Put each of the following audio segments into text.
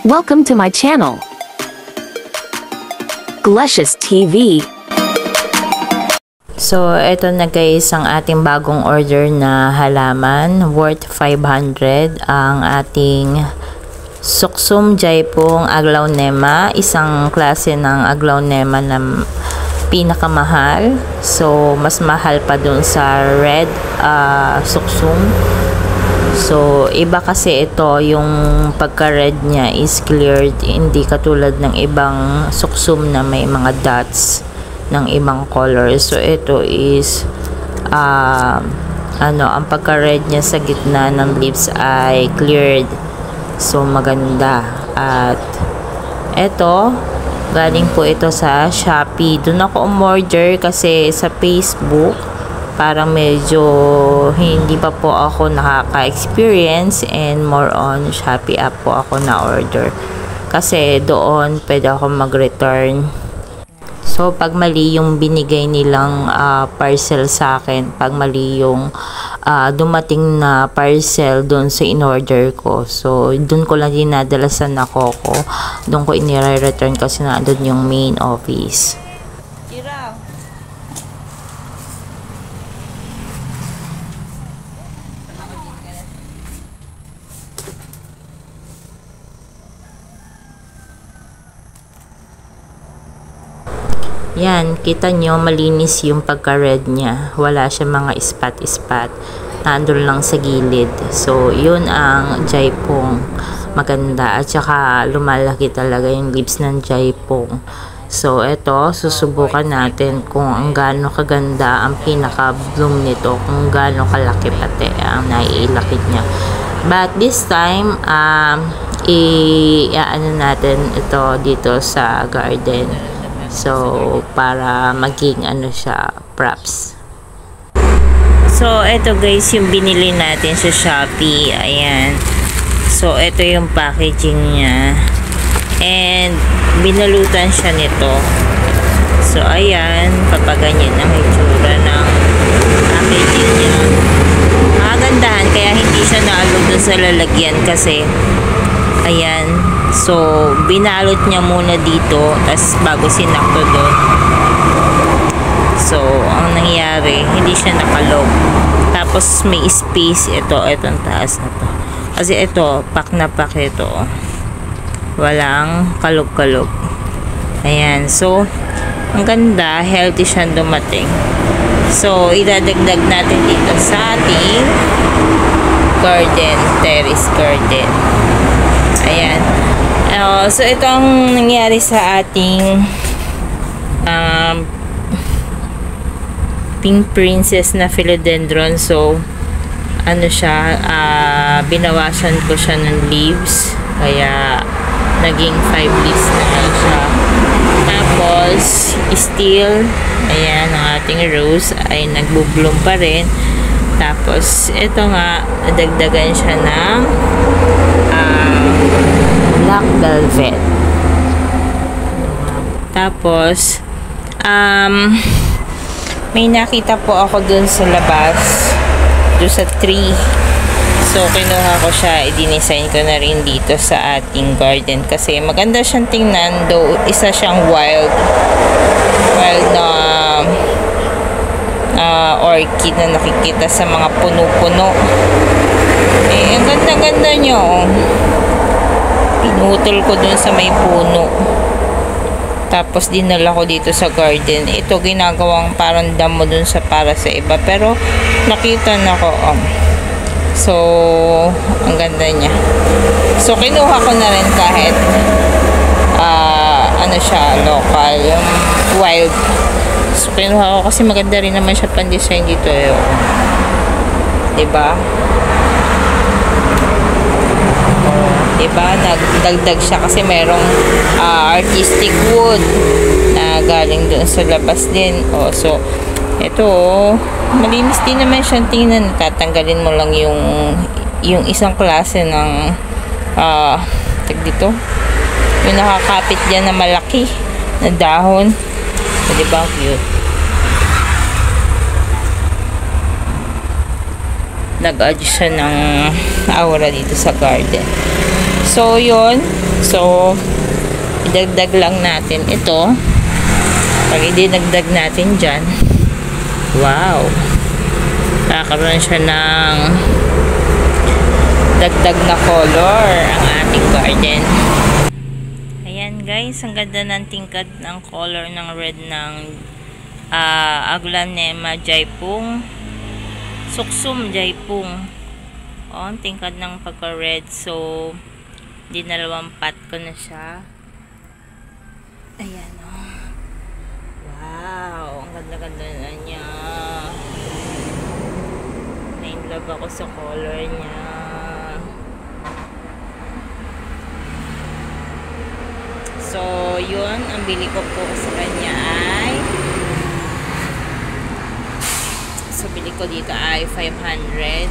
Welcome to my channel, Glecious TV. So, ito na guys ang ating bagong order na halaman worth 500. Ang ating Suksum Jaipong Aglaonema, isang klase ng aglaonema na pinakamahal. So, mas mahal pa dun sa red suksum. So, iba kasi ito, yung pagka-red niya is cleared, hindi katulad ng ibang suksum na may mga dots ng ibang color. So, ito is ang pagka-red niya sa gitna ng leaves ay cleared. So, maganda. At ito, galing po ito sa Shopee. Doon ako umorder kasi sa Facebook parang medyo hindi pa po ako nakaka-experience, and more on Shopee app po ako na-order. Kasi doon pwede ako mag-return. So, pag mali yung binigay nilang parcel sa akin, pag mali yung dumating na parcel doon sa in-order ko, so, doon ko lang dinadala sa Nakoko. Doon ko inire-return kasi nandun yung main office. Yan, kita nyo malinis yung pagka-red niya. Wala siya mga spot-spot. Nandun lang sa gilid. So, yun ang Jaipong. Maganda. At saka lumalaki talaga yung leaves ng Jaipong. So, eto, susubukan natin kung ang gaano kaganda ang pinaka-bloom nito. Kung gaano kalaki pati ang naiilakid niya. But this time, ano natin ito dito sa garden. So, para maging siya, props. So, ito guys, yung binili natin sa Shopee. Ayan. So, ito yung packaging niya. And, binalutan siya nito. So, ayan. Papaganyan ang itsura ng packaging niya. Makagandahan, kaya hindi siya naalog dun sa lalagyan kasi, ayan. So, binalot niya muna dito, tas bago sinakto doon. So, ang nangyari, hindi siya nakalog. Tapos, may space itong taas na to. Kasi ito, pack na pack ito. Walang kalog-kalog. Ayan. So, ang ganda, healthy siyang dumating. So, idadagdag natin dito sa ating garden, terrace garden. Ayan. So, ito ang nangyari sa ating Pink Princess na philodendron. So, siya, binawasan ko siya ng leaves. Kaya, naging 5 leaves na lang siya. Tapos, still, ayan, ang ating rose ay nagbo-bloom pa rin. Tapos, ito nga, nadagdagan siya ng black velvet. Tapos, may nakita po ako dun sa labas, dun sa tree. So, kinuha ko siya, i-design ko na rin dito sa ating garden. Kasi maganda siyang tingnan, though isa siyang wild na orchid na nakikita sa mga puno-puno. Eh, ang ganda-ganda nyo. Pinutol ko dun sa may puno. Tapos dinala ko dito sa garden. Ito ginagawang parang damo dun sa para sa iba. Pero nakita na ko. So, ang ganda niya. So, kinuha ko na rin kahit siya, local, yung wild. So, kinuha ko kasi maganda rin naman siya pan-design dito. Diba? Diba? Nagdagdag siya kasi merong artistic wood na galing doon sa labas din. So, ito, malinis din naman siyang tingnan. Tatanggalin mo lang yung isang klase ng tag dito. Yung nakakapit dyan na malaki na dahon. So, diba? Cute. Nag-adjust siya ng aura dito sa garden. So, yun. So, idagdag lang natin ito. Pag idinagdag natin dyan, wow! Kakaroon siya ng dagdag na color ang ating garden. Ayan guys, ang ganda ng tingkad ng color ng red ng Aglaonema jaipong. Suksum jaipong. O, ang tingkad ng pagka-red. So, dinalawang pot ko na siya. Ayan o. Wow! Ang ganda-ganda na niya. Na-inlove ako sa color niya. So, yun. Ang bili ko po sa kanya ay bili ko dito ay 500.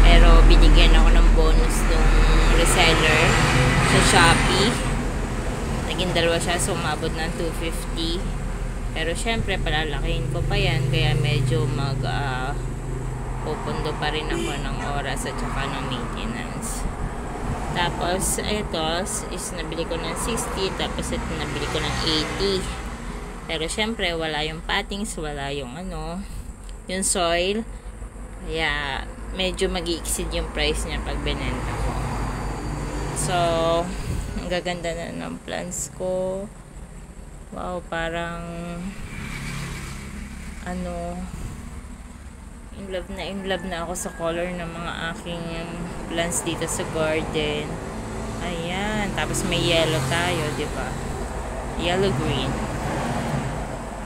Pero binigyan ako ng bonus ng reseller sa Shopee. Naging dalawa siya, so umabot ng 250. Pero syempre palalakihin ko pa yan, kaya medyo pupundo pa rin ako ng oras at saka ng maintenance. Tapos ito is nabili ko ng 60, tapos ito nabili ko ng 80. Pero syempre wala yung pattings, wala yung yung soil, kaya medyo mag-i-exceed yung price niya pag binenta ko. So, ang gaganda na ng plants ko. Wow, parang in love na ako sa color ng mga aking plants dito sa garden. Ayan, tapos may yellow tayo, di ba? Yellow green.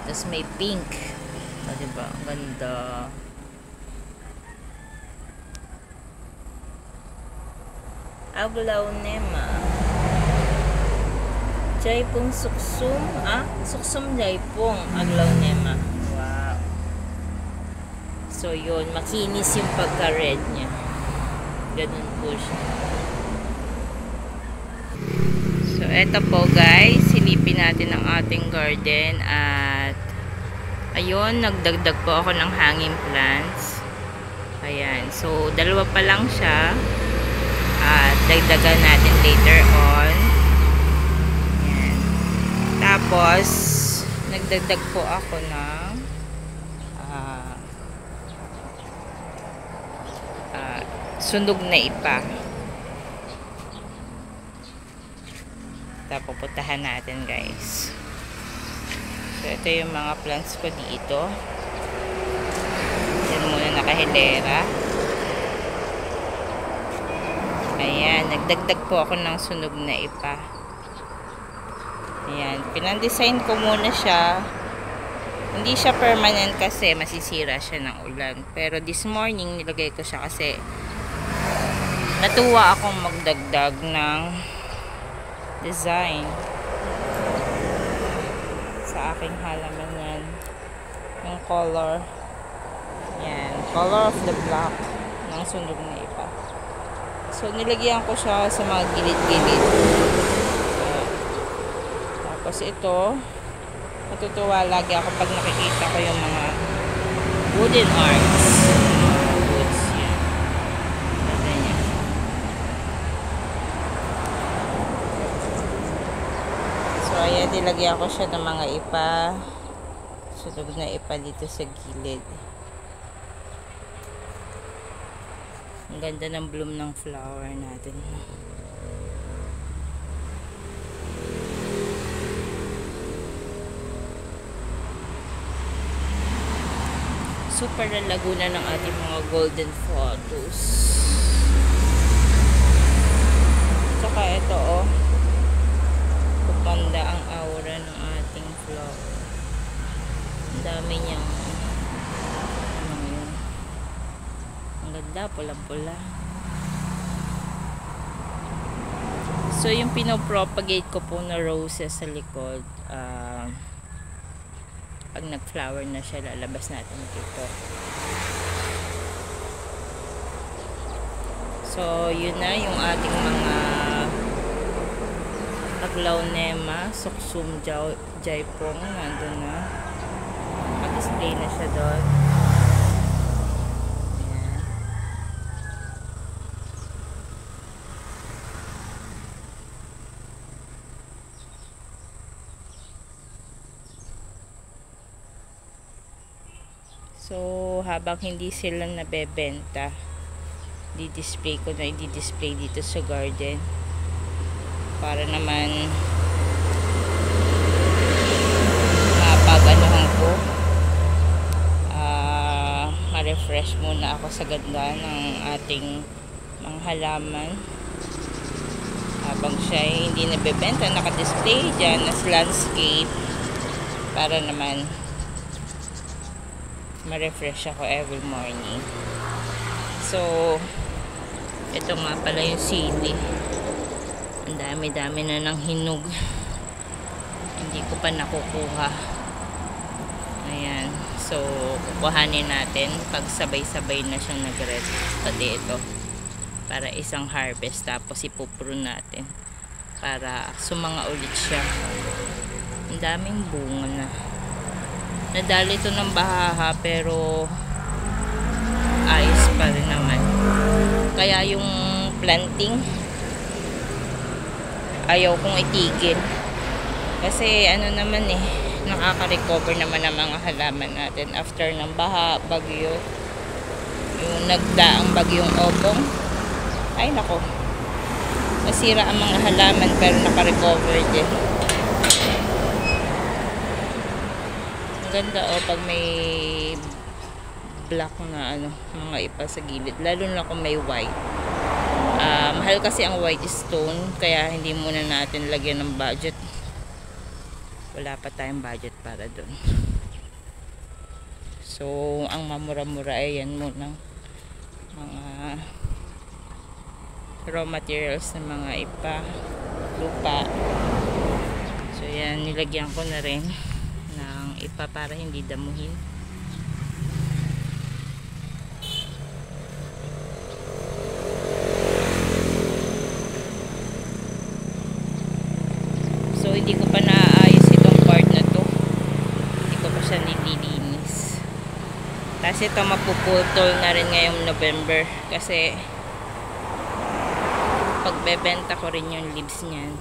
Tapos may pink. Diba? Ang ganda. Aglaonema jaipong suksum. Suksum jaipong Aglaonema. Wow. So yun, makinis yung pagka-red niya. Ganun po siya. So eto po guys, silipin natin ang ating garden at ayun, nagdagdag po ako ng hanging plants. Ayan. So, dalawa pa lang siya. At dagdagan natin later on. Ayan. Tapos, nagdagdag po ako ng sunog na ipa. Tapos, pupuntahan natin guys. So, ito yung mga plants ko dito. Yan muna nakahilera. Ayan, nagdagdag po ako ng sunog na ipa. Ayan, pinandesign ko muna siya. Hindi siya permanent kasi masisira siya ng ulan. Pero this morning, nilagay ko siya kasi natuwa akong magdagdag ng design sa aking halaman yan. Yung color. Yan. Color of the black ng sunog na ipa. So, nilagyan ko siya sa mga gilid-gilid. Tapos ito, natutuwa lagi ako pag nakikita ko yung mga wooden arts. Woods yan. Ganyan. So, ayan, nilagyan ko siya ng mga ipa. Sunog na ipa dito sa gilid. Ang ganda ng bloom ng flower natin. Super na laguna ng ating mga golden photos. Tsaka ito pupanda ang aura ng ating flower. Ang dami niyang ang ganda, pula-pula. So yung pinopropagate ko po na roses sa likod, pag nag-flower na siya, lalabas natin dito. So, yun na yung ating mga Aglaonema, Suksum jaipong, nandun na. Nag-display na siya doon. Ayan. So, habang hindi sila nabebenta, di-display ko na i-display dito sa garden. Para naman mapag-anuhan ko. Ma-refresh muna ako sa ganda ng ating mga halaman. Habang siya ay hindi nabebenta, naka-display dyan as landscape. Para naman ma-refresh ako every morning. So, ito nga pala yung sili. Ang dami-dami na ng hinog. Hindi ko pa nakukuha. Ayan. So, kukuhanin natin pag sabay-sabay na siyang nag-red. Pati ito. Para isang harvest. Tapos ipuprune natin. Para sumanga ulit siya. Ang daming bunga na. Nadali ito ng baha pero ayos pa rin naman. Kaya yung planting ayaw kong itigil. Kasi ano naman nakaka-recover naman ang mga halaman natin after ng baha, bagyo. Yung nagdaang bagyong Obong. Ay nako. Nasira ang mga halaman pero naka-recover din. Ang ganda pag may black na mga ipa sa gilid. Lalo na kung may white. Mahal kasi ang white stone kaya hindi muna natin lagyan ng budget. Wala pa tayong budget para doon. So ang mamura-mura ay yan muna mga raw materials ng mga ipa, lupa. So yan, nilagyan ko na rin ng ipa para hindi damuhin. So hindi ko pa naayos itong part na to. Hindi ko pa siya nililinis. Kasi ito mapuputol na rin ngayong November. Kasi pagbebenta ko rin yung leaves niyan.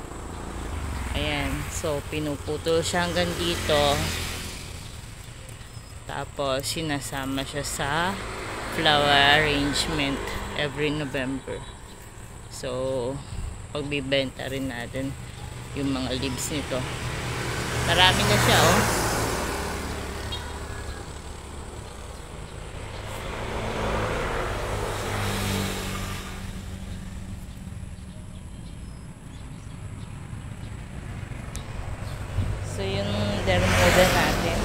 Ayan. So pinuputol siya hanggang dito. Tapos sinasama siya sa flower arrangement every November. So pagbibenta rin natin yung mga leaves nito. Marami na siya So yung dermoda natin.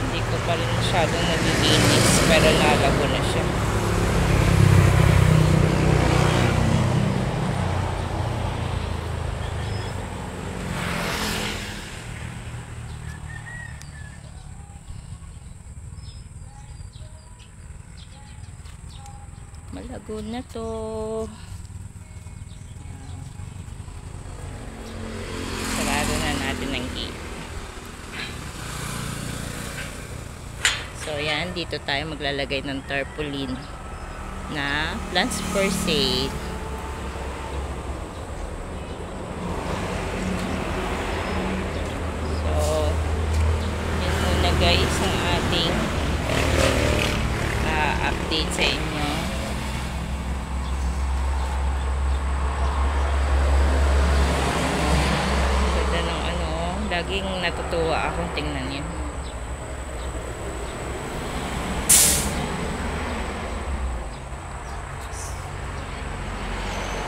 Hindi ko pa rin masyadong nalilinis pero lalago na siya. Malago na to. Sarado na natin ang gate. So yan, dito tayo maglalagay ng tarpaulin na plants for sale. So yun muna guys ang ating update sa inyo. Ganda ng laging natutuwa akong tingnan yun.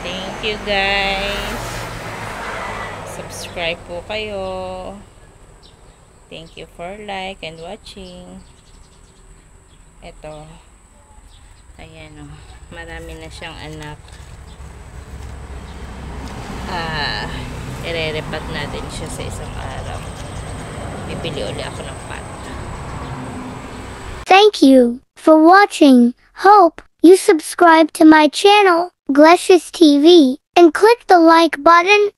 Thank you guys. Subscribe po kayo. Thank you for like and watching. Ito. Ayan marami na siyang anak. Irerepat natin siya sa isang araw. Bibili ulit ako ng pot. Thank you for watching. Hope you subscribe to my channel, Glecious TV, and click the like button